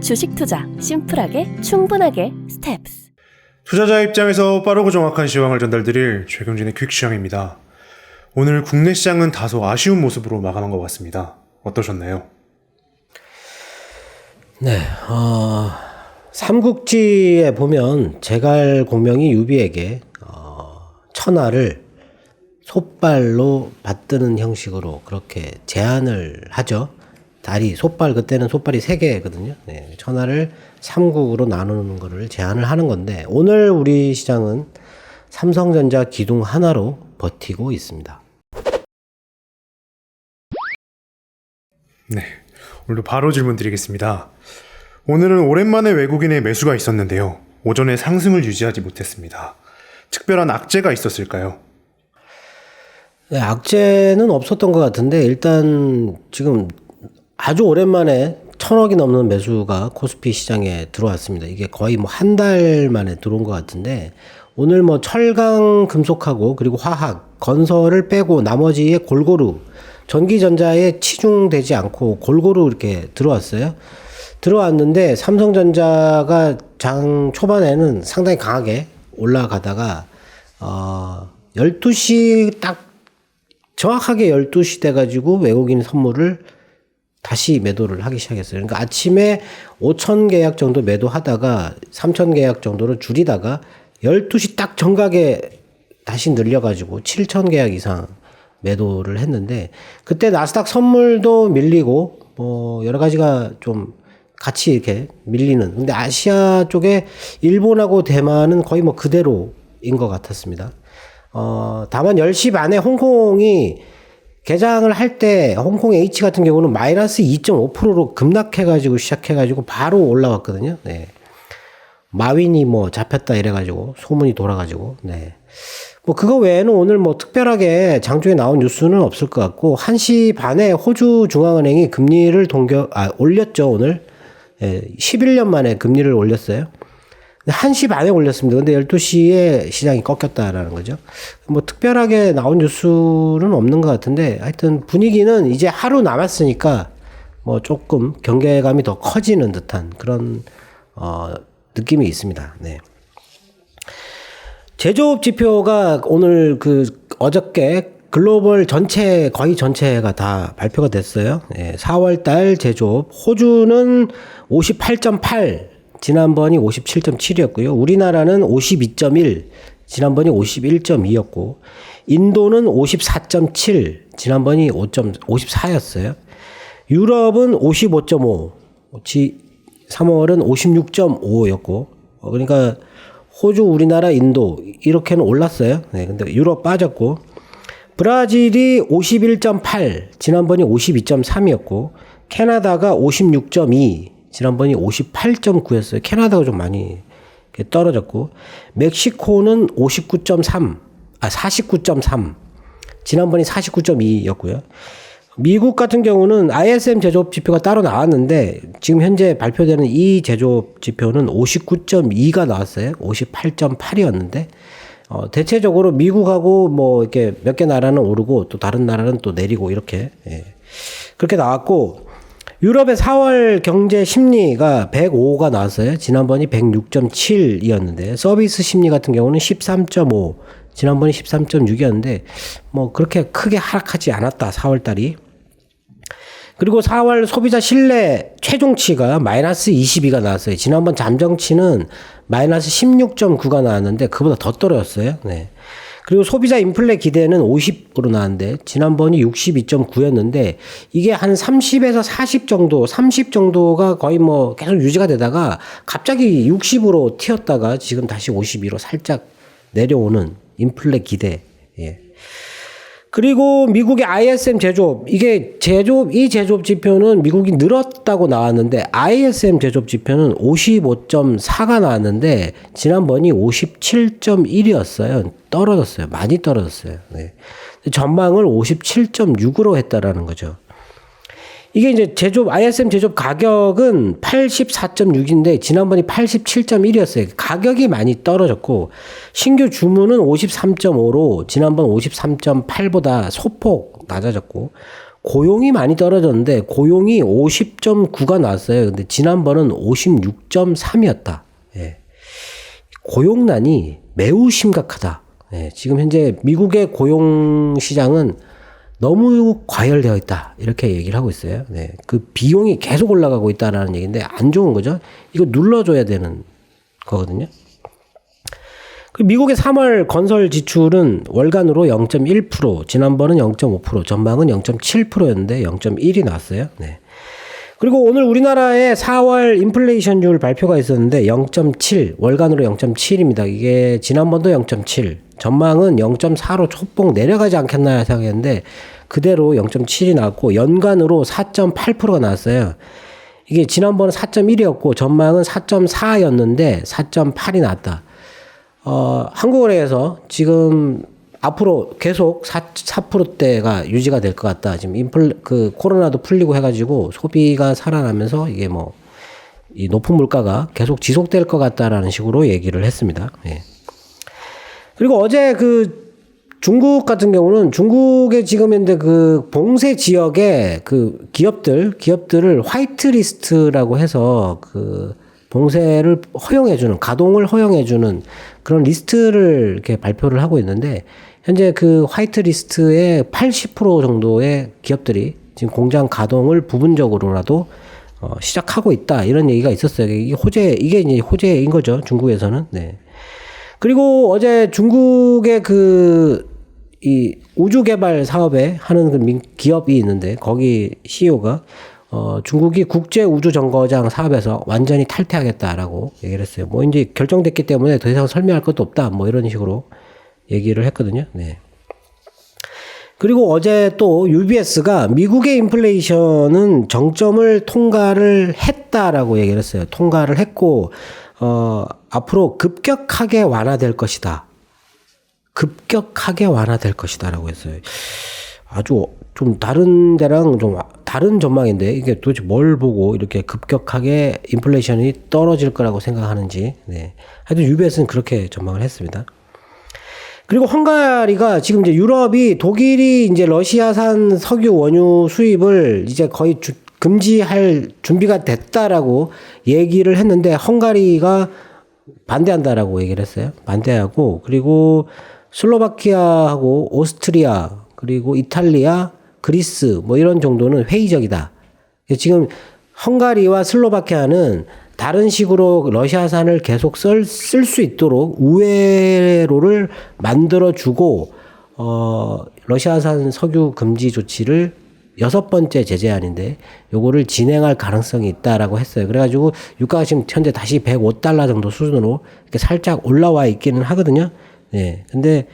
주식 투자 심플하게 충분하게 스텝스. 투자자 입장에서 빠르고 정확한 시황을 전달드릴 최경진의 퀵시황입니다. 오늘 국내 시장은 다소 아쉬운 모습으로 마감한 것 같습니다. 어떠셨나요? 네, 삼국지에 보면 제갈 공명이 유비에게 천하를 솥발로 받드는 형식으로 그렇게 제안을 하죠. 솥발, 그때는 솥발이 3개거든요. 네, 천하를 3국으로 나누는 거를 제안을 하는 건데, 오늘 우리 시장은 삼성전자 기둥 하나로 버티고 있습니다. 네, 오늘도 바로 질문 드리겠습니다. 오늘은 오랜만에 외국인의 매수가 있었는데요. 오전에 상승을 유지하지 못했습니다. 특별한 악재가 있었을까요? 네, 악재는 없었던 것 같은데, 일단 지금 아주 오랜만에 1,000억이 넘는 매수가 코스피 시장에 들어왔습니다. 이게 거의 뭐 한 달 만에 들어온 것 같은데, 오늘 뭐 철강, 금속하고 그리고 화학, 건설을 빼고 나머지에 골고루 전기전자에 치중되지 않고 골고루 이렇게 들어왔어요. 들어왔는데 삼성전자가 장 초반에는 상당히 강하게 올라가다가 12시 딱 정확하게 12시 돼가지고 외국인 선물을 다시 매도를 하기 시작했어요. 그러니까 아침에 5천 계약 정도 매도하다가 3천 계약 정도로 줄이다가 12시 딱 정각에 다시 늘려가지고 7천 계약 이상 매도를 했는데, 그때 나스닥 선물도 밀리고 뭐 여러 가지가 좀 같이 이렇게 밀리는, 근데 아시아 쪽에 일본하고 대만은 거의 뭐 그대로인 것 같았습니다. 다만 10시 반에 홍콩이 개장을 할 때 홍콩 H 같은 경우는 마이너스 2.5%로 급락해가지고 시작해가지고 바로 올라왔거든요. 네. 마윈이 뭐 잡혔다 이래가지고 소문이 돌아가지고, 네. 뭐 그거 외에는 오늘 뭐 특별하게 장중에 나온 뉴스는 없을 것 같고, 1시 반에 호주 중앙은행이 금리를 올렸죠, 오늘. 네, 11년 만에 금리를 올렸어요. 1시 반에 올렸습니다. 근데 12시에 시장이 꺾였다라는 거죠. 뭐 특별하게 나온 뉴스는 없는 것 같은데, 하여튼 분위기는 이제 하루 남았으니까 뭐 조금 경계감이 더 커지는 듯한 그런 느낌이 있습니다. 네. 제조업 지표가 오늘 어저께 글로벌 전체, 거의 전체가 다 발표가 됐어요. 네, 4월달 제조업, 호주는 58.8, 지난번이 57.7이었고요. 우리나라는 52.1, 지난번이 51.2였고, 인도는 54.7, 지난번이 54였어요. 유럽은 55.5, 3월은 56.5였고, 그러니까 호주, 우리나라, 인도 이렇게는 올랐어요. 네, 근데 유럽 빠졌고, 브라질이 51.8, 지난번이 52.3이었고, 캐나다가 56.2, 지난번이 58.9였어요. 캐나다가 좀 많이 떨어졌고, 멕시코는 49.3, 지난번이 49.2였고요. 미국 같은 경우는 ISM 제조업 지표가 따로 나왔는데, 지금 현재 발표되는 이 제조업 지표는 59.2가 나왔어요. 58.8이었는데, 대체적으로 미국하고 뭐 이렇게 몇 개 나라는 오르고 또 다른 나라는 또 내리고 이렇게, 예, 그렇게 나왔고, 유럽의 4월 경제 심리가 105가 나왔어요. 지난번이 106.7이었는데, 서비스 심리 같은 경우는 13.5, 지난번이 13.6이었는데, 뭐 그렇게 크게 하락하지 않았다, 4월달이. 그리고 4월 소비자 신뢰 최종치가 마이너스 22가 나왔어요. 지난번 잠정치는 마이너스 16.9가 나왔는데 그보다 더 떨어졌어요. 네. 그리고 소비자 인플레 기대는 50으로 나왔는데 지난번이 62.9였는데 이게 한 30에서 40 정도, 30 정도가 거의 뭐 계속 유지가 되다가 갑자기 60으로 튀었다가 지금 다시 52로 살짝 내려오는 인플레 기대. 예. 그리고 미국의 ISM 제조업, 이 제조업 지표는 미국이 늘었다고 나왔는데 ISM 제조업 지표는 55.4가 나왔는데 지난번이 57.1이었어요. 떨어졌어요. 많이 떨어졌어요. 네. 전망을 57.6으로 했다라는 거죠. 이게 이제 ISM 제조업 가격은 84.6인데 지난번이 87.1이었어요. 가격이 많이 떨어졌고 신규 주문은 53.5로 지난번 53.8보다 소폭 낮아졌고 고용이 많이 떨어졌는데 고용이 50.9가 나왔어요. 근데 지난번은 56.3이었다. 예. 고용난이 매우 심각하다. 예. 지금 현재 미국의 고용 시장은 너무 과열되어 있다. 이렇게 얘기를 하고 있어요. 네. 그 비용이 계속 올라가고 있다라는 얘기인데 안 좋은 거죠. 이거 눌러줘야 되는 거거든요. 그 미국의 3월 건설 지출은 월간으로 0.1%, 지난번은 0.5%, 전망은 0.7%였는데 0.1이 나왔어요. 네. 그리고 오늘 우리나라의 4월 인플레이션율 발표가 있었는데 0.7, 월간으로 0.7입니다. 이게 지난번도 0.7, 전망은 0.4로 초봉 내려가지 않겠나 생각했는데 그대로 0.7이 나왔고 연간으로 4.8%가 나왔어요. 이게 지난번은 4.1이었고 전망은 4.4였는데 4.8이 나왔다. 한국은행에서 지금 앞으로 계속 4%대가 유지가 될 것 같다. 지금 코로나도 풀리고 해가지고 소비가 살아나면서 이게 이 높은 물가가 계속 지속될 것 같다라는 식으로 얘기를 했습니다. 예. 그리고 어제 중국 같은 경우는 중국의 지금 현재 봉쇄 지역의 기업들을 화이트리스트라고 해서 봉쇄를 허용해주는, 가동을 허용해주는 그런 리스트를 이렇게 발표를 하고 있는데, 현재 화이트 리스트의 80% 정도의 기업들이 지금 공장 가동을 부분적으로라도, 시작하고 있다. 이런 얘기가 있었어요. 이게 이제 호재인 거죠. 중국에서는. 네. 그리고 어제 중국의 이 우주 개발 사업에 하는 기업이 있는데, 거기 CEO가 중국이 국제 우주 정거장 사업에서 완전히 탈퇴하겠다라고 얘기를 했어요. 이제 결정됐기 때문에 더 이상 설명할 것도 없다. 이런 식으로 얘기를 했거든요. 네. 그리고 어제 또 UBS가 미국의 인플레이션은 정점을 통과를 했다라고 얘기를 했어요. 통과를 했고, 앞으로 급격하게 완화될 것이다. 급격하게 완화될 것이다라고 했어요. 아주 좀 다른 데랑 좀 다른 전망인데 이게 도대체 뭘 보고 이렇게 급격하게 인플레이션이 떨어질 거라고 생각하는지. 네. 하여튼 UBS는 그렇게 전망을 했습니다. 그리고 헝가리가 지금 이제 유럽이 독일이 이제 러시아산 석유 원유 수입을 이제 거의 금지할 준비가 됐다라고 얘기를 했는데 헝가리가 반대한다라고 얘기를 했어요. 반대하고 그리고 슬로바키아하고 오스트리아 그리고 이탈리아, 그리스 이런 정도는 회의적이다. 지금 헝가리와 슬로바키아는 다른 식으로 러시아산을 계속 쓸 수 있도록 우회로를 만들어주고 러시아산 석유 금지 조치를 6번째 제재안인데 요거를 진행할 가능성이 있다라고 했어요. 그래가지고 유가가 지금 현재 다시 $105 정도 수준으로 이렇게 살짝 올라와 있기는 하거든요. 네, 근데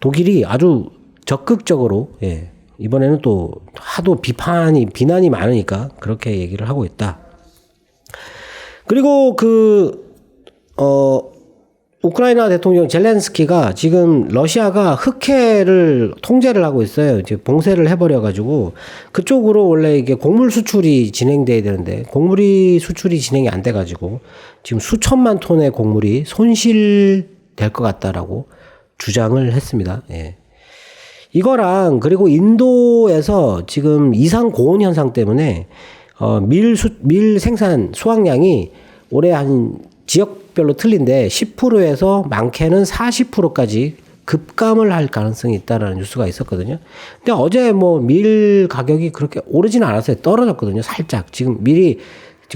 독일이 아주 적극적으로 이번에는 또 하도 비난이 많으니까 그렇게 얘기를 하고 있다. 그리고 우크라이나 대통령 젤렌스키가 지금 러시아가 흑해를 통제를 하고 있어요. 이제 봉쇄를 해버려가지고 그쪽으로 원래 이게 곡물 수출이 진행돼야 되는데 곡물이 수출이 진행이 안 돼가지고 지금 수천만 톤의 곡물이 손실될 것 같다라고 주장을 했습니다. 예. 이거랑 그리고 인도에서 지금 이상 고온 현상 때문에 밀 생산 수확량이 올해 한 지역별로 틀린데 10%에서 많게는 40%까지 급감을 할 가능성이 있다라는 뉴스가 있었거든요. 근데 어제 밀 가격이 그렇게 오르지는 않았어요. 떨어졌거든요. 살짝. 지금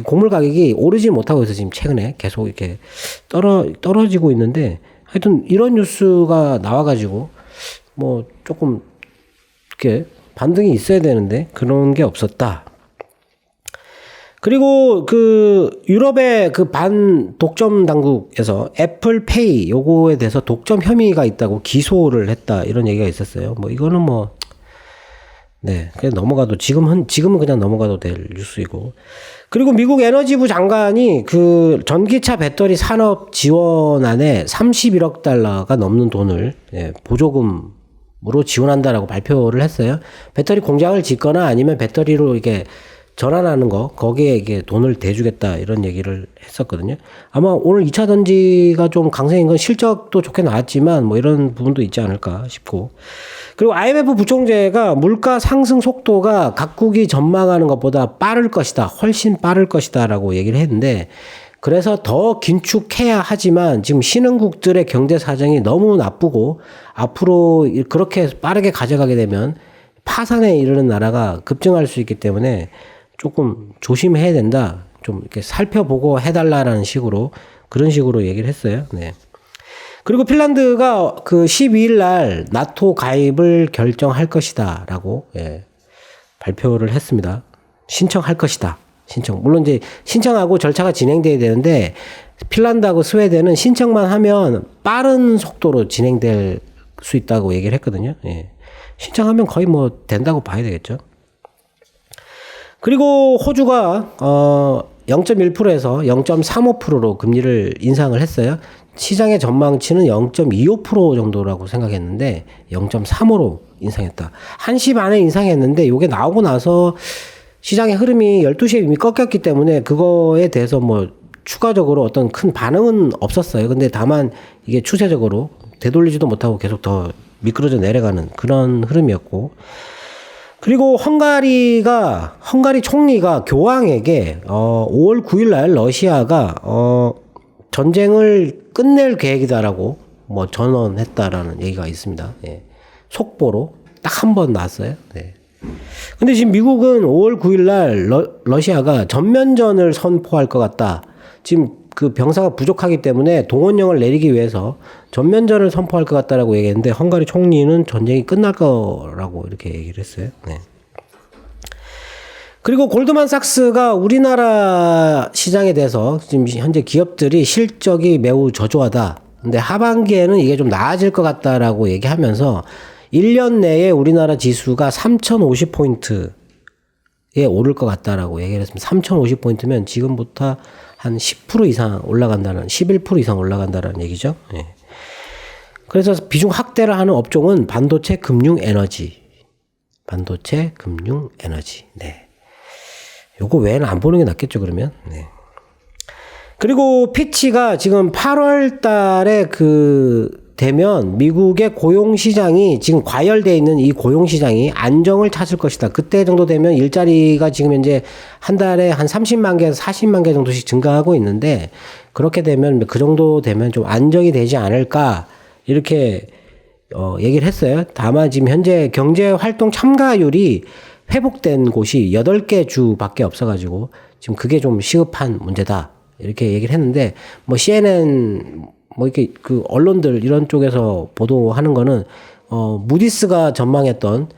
곡물 가격이 오르지 못하고 있어요. 지금 최근에 계속 이렇게 떨어지고 있는데 하여튼 이런 뉴스가 나와가지고 조금 이렇게 반등이 있어야 되는데 그런 게 없었다. 그리고 유럽의 반독점 당국에서 애플페이 요거에 대해서 독점 혐의가 있다고 기소를 했다 이런 얘기가 있었어요. 이거는 네, 그냥 넘어가도 지금은 그냥 넘어가도 될 뉴스이고. 그리고 미국 에너지부 장관이 전기차 배터리 산업 지원안에 31억 달러가 넘는 돈을 보조금으로 지원한다라고 발표를 했어요. 배터리 공장을 짓거나 아니면 배터리로 이게 전환하는 거 거기에 이게 돈을 대주겠다 이런 얘기를 했었거든요. 아마 오늘 2차 전지가 좀 강세인 건 실적도 좋게 나왔지만 뭐 이런 부분도 있지 않을까 싶고. 그리고 IMF 부총재가 물가 상승 속도가 각국이 전망하는 것보다 빠를 것이다. 훨씬 빠를 것이다라고 얘기를 했는데 그래서 더 긴축해야 하지만 지금 신흥국들의 경제 사정이 너무 나쁘고 앞으로 그렇게 빠르게 가져가게 되면 파산에 이르는 나라가 급증할 수 있기 때문에 조금 조심해야 된다. 좀 이렇게 살펴보고 해달라라는 식으로 그런 식으로 얘기를 했어요. 네. 그리고 핀란드가 그 12일 날 나토 가입을 결정할 것이다라고 발표를 했습니다. 신청할 것이다. 신청. 물론 이제 신청하고 절차가 진행돼야 되는데 핀란드하고 스웨덴은 신청만 하면 빠른 속도로 진행될 수 있다고 얘기를 했거든요. 예. 신청하면 거의 뭐 된다고 봐야 되겠죠. 그리고 호주가 0.1%에서 0.35%로 금리를 인상을 했어요. 시장의 전망치는 0.25% 정도라고 생각했는데 0.35로 인상했다. 1시 반에 인상했는데 이게 나오고 나서 시장의 흐름이 12시에 이미 꺾였기 때문에 그거에 대해서 뭐 추가적으로 어떤 큰 반응은 없었어요. 근데 다만 이게 추세적으로 되돌리지도 못하고 계속 더 미끄러져 내려가는 그런 흐름이었고, 그리고 헝가리 총리가 교황에게 5월 9일 날 러시아가 전쟁을 끝낼 계획이다라고 뭐 전언했다라는 얘기가 있습니다. 예. 속보로 딱 한 번 나왔어요. 네. 근데 지금 미국은 5월 9일 날 러시아가 전면전을 선포할 것 같다. 지금 그 병사가 부족하기 때문에 동원령을 내리기 위해서 전면전을 선포할 것 같다라고 얘기했는데 헝가리 총리는 전쟁이 끝날 거라고 이렇게 얘기를 했어요. 네. 그리고 골드만삭스가 우리나라 시장에 대해서 지금 현재 기업들이 실적이 매우 저조하다. 근데 하반기에는 이게 좀 나아질 것 같다라고 얘기하면서 1년 내에 우리나라 지수가 3,050포인트에 오를 것 같다라고 얘기를 했습니다. 3,050포인트면 지금부터 한 10% 이상 올라간다는, 11% 이상 올라간다는 얘기죠. 예. 그래서 비중 확대를 하는 업종은 반도체, 금융, 에너지. 반도체, 금융, 에너지. 네. 요거 외에는 안 보는 게 낫겠죠, 그러면. 네. 그리고 피치가 지금 8월 달에 되면 미국의 고용시장이 지금 과열되어 있는 이 고용시장이 안정을 찾을 것이다. 그때 정도 되면 일자리가 지금 현재 한 달에 한 30만 개에서 40만 개 정도씩 증가하고 있는데 그렇게 되면 그 정도 되면 좀 안정이 되지 않을까 이렇게 얘기를 했어요. 다만 지금 현재 경제활동 참가율이 회복된 곳이 8개 주밖에 없어가지고 지금 그게 좀 시급한 문제다. 이렇게 얘기를 했는데 뭐 CNN 뭐 이렇게 그 언론들 이런 쪽에서 보도하는 거는 무디스가 전망했던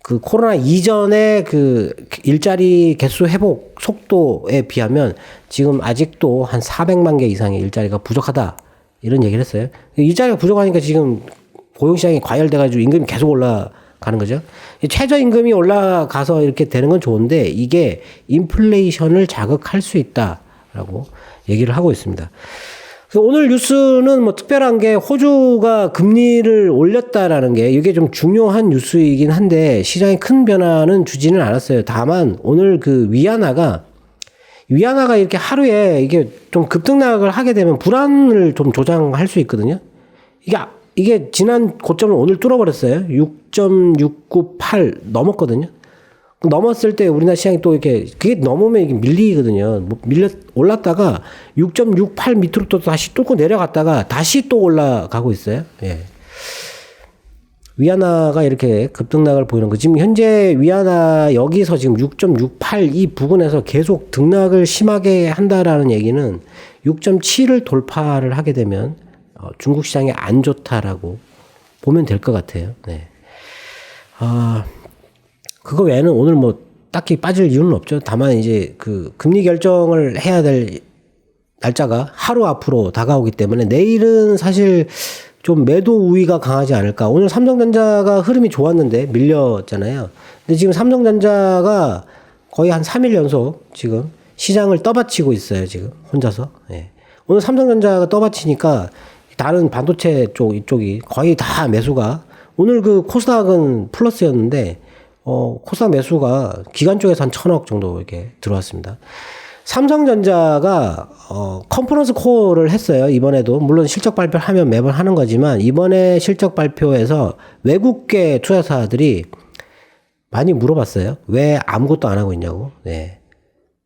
그 코로나 이전의 그 일자리 개수 회복 속도에 비하면 지금 아직도 한 400만 개 이상의 일자리가 부족하다. 이런 얘기를 했어요. 일자리가 부족하니까 지금 고용시장이 과열돼가지고 임금이 계속 올라가는 거죠. 최저임금이 올라가서 이렇게 되는 건 좋은데 이게 인플레이션을 자극할 수 있다라고 얘기를 하고 있습니다. 오늘 뉴스는 뭐 특별한 게 호주가 금리를 올렸다라는 게 이게 좀 중요한 뉴스이긴 한데 시장에 큰 변화는 주지는 않았어요. 다만 오늘 그 위안화가 이렇게 하루에 이게 좀 급등락을 하게 되면 불안을 좀 조장할 수 있거든요. 이게 지난 고점을 오늘 뚫어버렸어요. 6.698 넘었거든요. 넘었을 때 우리나라 시장이 또 이렇게 그게 넘으면 이게 밀리거든요. 올랐다가 6.68 밑으로 또 다시 뚫고 내려갔다가 다시 또 올라가고 있어요. 예. 위안화가 이렇게 급등락을 보이는 거. 지금 현재 위안화 여기서 지금 6.68 이 부분에서 계속 등락을 심하게 한다라는 얘기는 6.7을 돌파를 하게 되면 중국 시장이 안 좋다라고 보면 될 것 같아요. 네. 그거 외에는 오늘 뭐 딱히 빠질 이유는 없죠. 다만 이제 그 금리 결정을 해야 될 날짜가 하루 앞으로 다가오기 때문에 내일은 사실 좀 매도 우위가 강하지 않을까. 오늘 삼성전자가 흐름이 좋았는데 밀렸잖아요. 근데 지금 삼성전자가 거의 한 3일 연속 지금 시장을 떠받치고 있어요. 지금 혼자서. 예. 오늘 삼성전자가 떠받치니까 다른 반도체 이쪽이 거의 다 매수가 오늘 그 코스닥은 플러스였는데 코스닥 매수가 기관 쪽에서 한 1,000억 정도 이렇게 들어왔습니다. 삼성전자가 컨퍼런스 콜을 했어요. 이번에도 물론 실적 발표를 하면 매번 하는 거지만 이번에 실적 발표에서 외국계 투자사들이 많이 물어봤어요. 왜 아무것도 안 하고 있냐고. 네.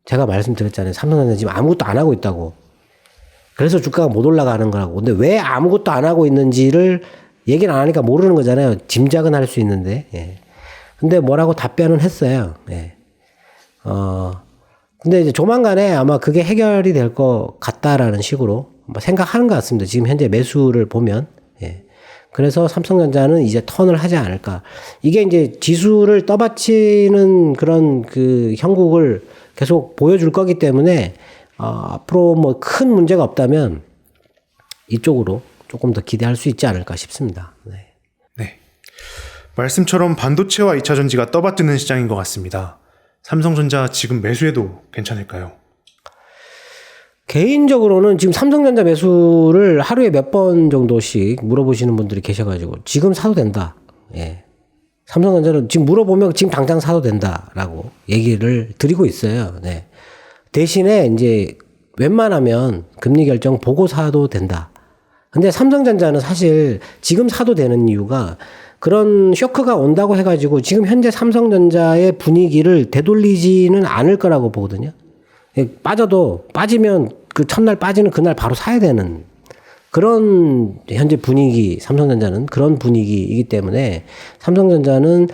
제가 말씀드렸잖아요. 삼성전자 지금 아무것도 안 하고 있다고. 그래서 주가가 못 올라가는 거라고. 근데 왜 아무것도 안 하고 있는지를 얘기를 안 하니까 모르는 거잖아요. 짐작은 할 수 있는데. 예. 근데 뭐라고 답변은 했어요. 예. 근데 이제 조만간에 아마 그게 해결이 될 것 같다라는 식으로 뭐 생각하는 것 같습니다. 지금 현재 매수를 보면. 예. 그래서 삼성전자는 이제 턴을 하지 않을까. 이게 이제 지수를 떠받치는 그런 그 형국을 계속 보여줄 거기 때문에, 앞으로 뭐 큰 문제가 없다면 이쪽으로 조금 더 기대할 수 있지 않을까 싶습니다. 네. 네. 말씀처럼 반도체와 2차 전지가 떠받드는 시장인 것 같습니다. 삼성전자 지금 매수해도 괜찮을까요? 개인적으로는 지금 삼성전자 매수를 하루에 몇 번 정도씩 물어보시는 분들이 계셔가지고 지금 사도 된다. 예. 삼성전자는 지금 물어보면 지금 당장 사도 된다라고 얘기를 드리고 있어요. 네. 대신에 이제 웬만하면 금리 결정 보고 사도 된다. 근데 삼성전자는 사실 지금 사도 되는 이유가 그런 쇼크가 온다고 해가지고 지금 현재 삼성전자의 분위기를 되돌리지는 않을 거라고 보거든요. 빠지면 그 첫날 빠지는 그날 바로 사야 되는 그런 현재 분위기, 삼성전자는 그런 분위기이기 때문에 삼성전자는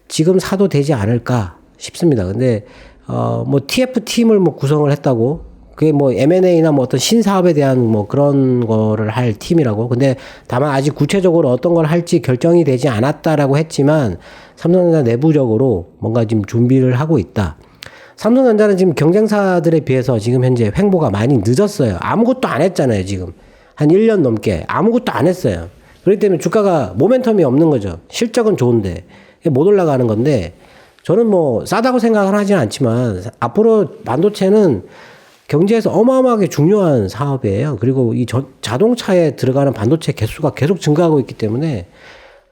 지금 사도 되지 않을까 싶습니다. 근데, 뭐 TF팀을 뭐 구성을 했다고 그게 뭐 M&A나 뭐 어떤 신사업에 대한 뭐 그런 거를 할 팀이라고. 근데 다만 아직 구체적으로 어떤 걸 할지 결정이 되지 않았다라고 했지만 삼성전자 내부적으로 뭔가 지금 준비를 하고 있다. 삼성전자는 지금 경쟁사들에 비해서 지금 현재 횡보가 많이 늦었어요. 아무것도 안 했잖아요, 지금. 한 1년 넘게. 아무것도 안 했어요. 그렇기 때문에 주가가 모멘텀이 없는 거죠. 실적은 좋은데. 못 올라가는 건데, 저는 뭐 싸다고 생각은 하지는 않지만, 앞으로 반도체는 경제에서 어마어마하게 중요한 사업이에요. 그리고 이 자동차에 들어가는 반도체 개수가 계속 증가하고 있기 때문에,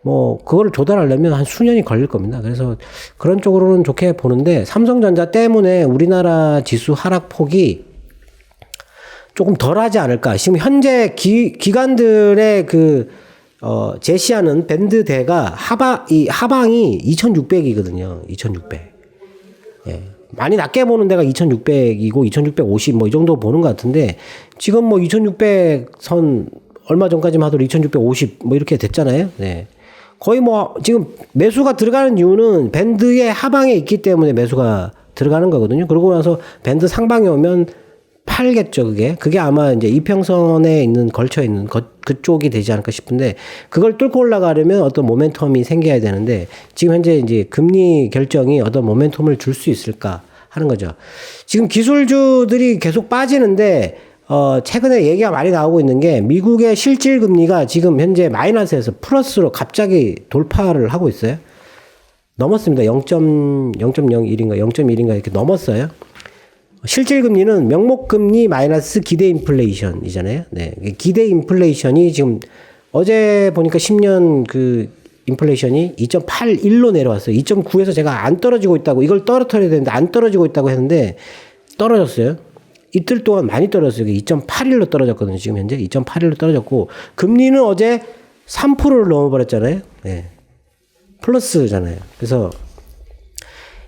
뭐 그거를 조달하려면 한 수년이 걸릴 겁니다. 그래서 그런 쪽으로는 좋게 보는데 삼성전자 때문에 우리나라 지수 하락폭이 조금 덜하지 않을까. 지금 현재 기관들의 제시하는 밴드대가 하방이 2,600이거든요. 2,600. 예. 많이 낮게 보는 데가 2,600이고 2,650 뭐 이 정도 보는 것 같은데 지금 뭐 2,600선 얼마 전까지만 하더라도 2,650 뭐 이렇게 됐잖아요. 네. 거의 뭐 지금 매수가 들어가는 이유는 밴드의 하방에 있기 때문에 매수가 들어가는 거거든요. 그러고 나서 밴드 상방에 오면 팔겠죠, 그게. 그게 아마 이제 이평선에 있는, 걸쳐 있는 그쪽이 되지 않을까 싶은데, 그걸 뚫고 올라가려면 어떤 모멘텀이 생겨야 되는데, 지금 현재 이제 금리 결정이 어떤 모멘텀을 줄 수 있을까 하는 거죠. 지금 기술주들이 계속 빠지는데, 최근에 얘기가 많이 나오고 있는 게, 미국의 실질 금리가 지금 현재 마이너스에서 플러스로 갑자기 돌파를 하고 있어요. 넘었습니다. 0.01인가 0.1인가 이렇게 넘었어요. 실질 금리는 명목 금리 마이너스 기대 인플레이션이잖아요. 네. 기대 인플레이션이 지금 어제 보니까 10년 그 인플레이션이 2.81로 내려왔어요. 2.9에서 제가 안 떨어지고 있다고, 이걸 떨어뜨려야 되는데 안 떨어지고 있다고 했는데 떨어졌어요. 이틀 동안 많이 떨어졌어요. 2.81로 떨어졌거든요. 지금 현재 2.81로 떨어졌고, 금리는 어제 3%를 넘어버렸잖아요. 네. 플러스잖아요. 그래서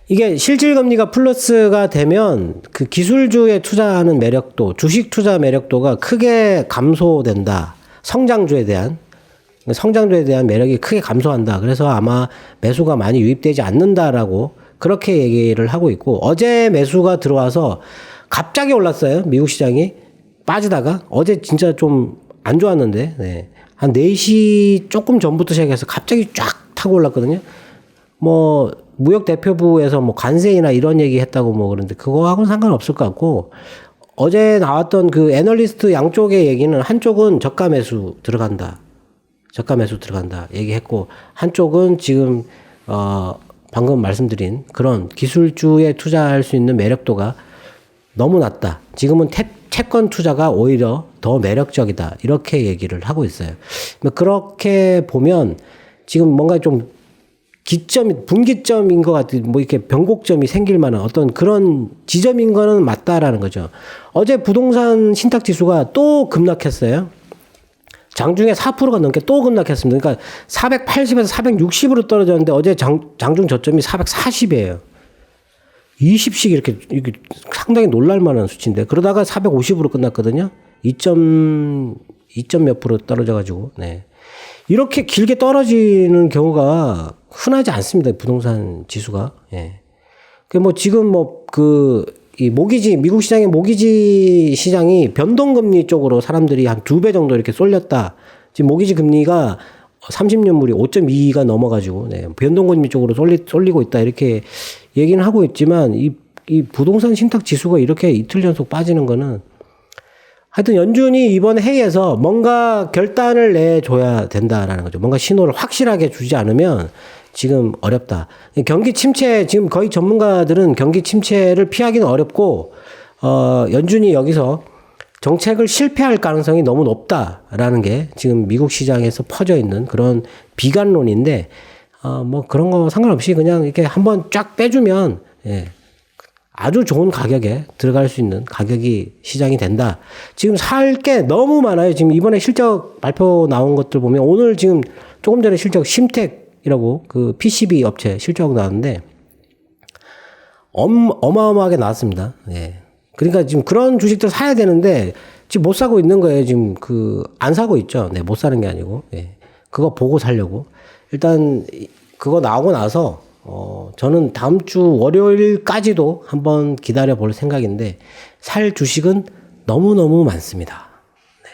이게 실질금리가 플러스가 되면 그 기술주에 투자하는 매력도, 주식 투자 매력도가 크게 감소된다. 성장주에 대한 매력이 크게 감소한다. 그래서 아마 매수가 많이 유입되지 않는다라고 그렇게 얘기를 하고 있고, 어제 매수가 들어와서 갑자기 올랐어요. 미국 시장이 빠지다가 어제 진짜 좀 안 좋았는데, 네. 한 4시 조금 전부터 시작해서 갑자기 쫙 타고 올랐거든요. 뭐 무역 대표부에서 뭐 관세이나 이런 얘기 했다고 뭐 그런데 그거하고는 상관없을 것 같고, 어제 나왔던 그 애널리스트 양쪽의 얘기는 한쪽은 저가 매수 들어간다 얘기했고, 한쪽은 지금 방금 말씀드린 그런 기술주에 투자할 수 있는 매력도가 너무 낮다. 지금은 채권 투자가 오히려 더 매력적이다. 이렇게 얘기를 하고 있어요. 그렇게 보면 지금 뭔가 좀 기점이 분기점인 것 같은 뭐 이렇게 변곡점이 생길 만한 어떤 그런 지점인 거는 맞다라는 거죠. 어제 부동산 신탁 지수가 또 급락했어요. 장중에 4%가 넘게 또 급락했습니다. 그러니까 480에서 460으로 떨어졌는데 어제 장중 저점이 440이에요. 20씩 이렇게 상당히 놀랄 만한 수치인데 그러다가 450으로 끝났거든요. 2점 몇 프로 떨어져가지고 네. 이렇게 길게 떨어지는 경우가 흔하지 않습니다. 부동산 지수가. 예. 그 뭐 지금 이 모기지 미국 시장의 모기지 시장이 변동금리 쪽으로 사람들이 한 2배 정도 이렇게 쏠렸다. 지금 모기지 금리가 30년물이 5.2가 넘어가지고 네. 변동금리 쪽으로 쏠리고 있다 이렇게 얘기는 하고 있지만 이 부동산 신탁 지수가 이렇게 이틀 연속 빠지는 거는 하여튼 연준이 이번 회의에서 뭔가 결단을 내줘야 된다라는 거죠. 뭔가 신호를 확실하게 주지 않으면 지금 어렵다. 경기 침체, 지금 거의 전문가들은 경기 침체를 피하기는 어렵고, 연준이 여기서 정책을 실패할 가능성이 너무 높다라는 게 지금 미국 시장에서 퍼져 있는 그런 비관론인데, 뭐 그런 거 상관없이 그냥 이렇게 한번 쫙 빼주면, 예. 아주 좋은 가격에 들어갈 수 있는 가격이 시장이 된다. 지금 살 게 너무 많아요. 지금 이번에 실적 발표 나온 것들 보면 오늘 지금 조금 전에 실적 심텍이라고 그 PCB 업체 실적 나왔는데 어마어마하게 나왔습니다. 예. 그러니까 지금 그런 주식들 사야 되는데 지금 못 사고 있는 거예요. 지금 안 사고 있죠. 네, 못 사는 게 아니고. 예. 그거 보고 사려고. 일단 그거 나오고 나서 저는 다음 주 월요일까지도 한번 기다려 볼 생각인데, 살 주식은 너무너무 많습니다. 네.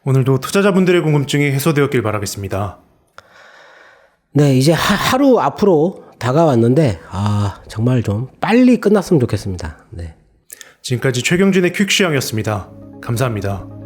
오늘도 투자자분들의 궁금증이 해소되었길 바라겠습니다. 네, 이제 하루 앞으로 다가왔는데, 정말 좀 빨리 끝났으면 좋겠습니다. 네. 지금까지 최경진의 퀵시황이었습니다. 감사합니다.